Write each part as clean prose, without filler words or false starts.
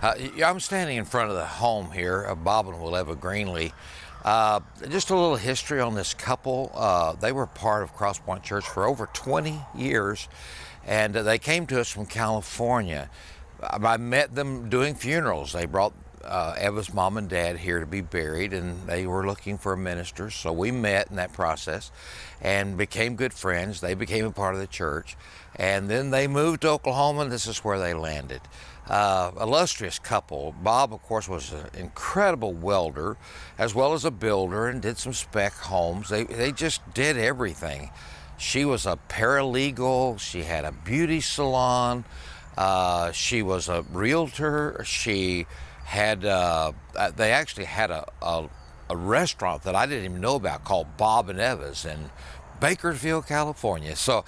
I'm standing in front of the home here of Bob and Willeva Greenlee. Just a little history on this couple. They were part of Cross Point Church for over 20 years, and they came to us from California. I met them doing funerals. They brought Eva's mom and dad here to be buried, and they were looking for a minister, so we met in that process and became good friends. They became a part of the church, and then they moved to Oklahoma, and this is where they landed. Illustrious couple. Bob, of course, was an incredible welder as well as a builder and did some spec homes. They just did everything. She was a paralegal. She had a beauty salon. She was a realtor. She had, they actually had a restaurant that I didn't even know about called Bob and Eva's in Bakersfield, California. So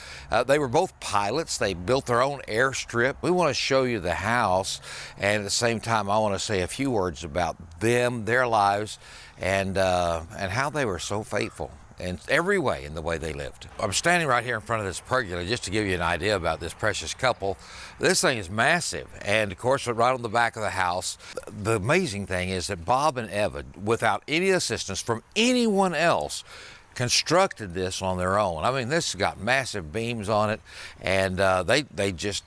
they were both pilots. They built their own airstrip. We want to show you the house, and at the same time I want to say a few words about them, their lives, and how they were so faithful in every way in the way they lived. I'm standing right here in front of this pergola just to give you an idea about this precious couple. This thing is massive, and of course right on the back of the house. The amazing thing is that Bob and Eva, without any assistance from anyone else, constructed this on their own. I mean, this has got massive beams on it, and they just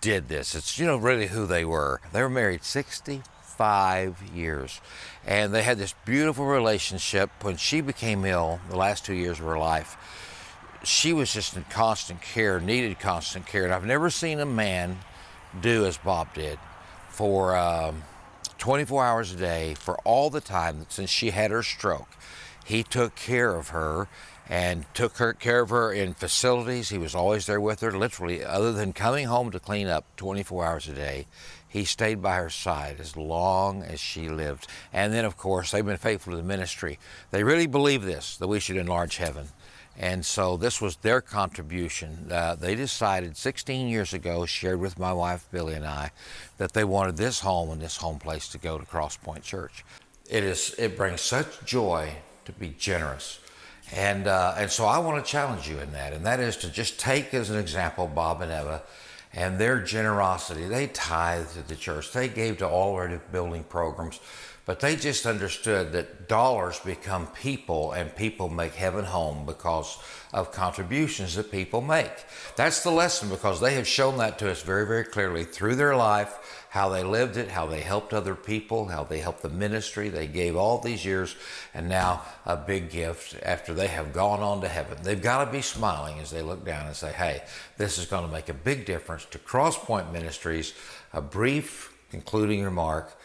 did this. It's, you know, really who they were. They were married 65 years, and they had this beautiful relationship. When she became ill, the last 2 years of her life, she was just in constant care, needed constant care, and I've never seen a man do as Bob did for 24 hours a day for all the time since she had her stroke. He took care of her and took care of her in facilities. He was always there with her, literally, other than coming home to clean up 24 hours a day. He stayed by her side as long as she lived. And then, of course, they've been faithful to the ministry. They really believe this, that we should enlarge heaven. And so this was their contribution. They decided 16 years ago, shared with my wife, Billy, and I, that they wanted this home and this home place to go to Cross Point Church. It brings such joy to be generous. And so I want to challenge you in that, and that is to just take as an example Bob and Eva and their generosity. They tithed to the church. They gave to all our building programs, but they just understood that dollars become people, and people make heaven home because of contributions that people make. That's the lesson, because they have shown that to us very, very clearly through their life, how they lived it, how they helped other people, how they helped the ministry. They gave all these years, and now a big gift after they have gone on to heaven. They've got to be smiling as they look down and say, hey, this is going to make a big difference to Cross Point Ministries. A brief concluding remark.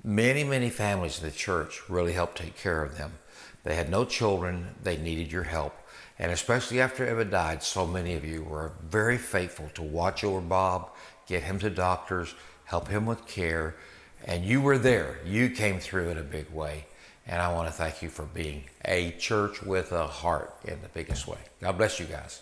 Many, many families in the church really helped take care of them. They had no children. They needed your help. And especially after Eva died, so many of you were very faithful to watch over Bob, get him to doctors, help him with care, and you were there. You came through in a big way, and I want to thank you for being a church with a heart in the biggest way. God bless you guys.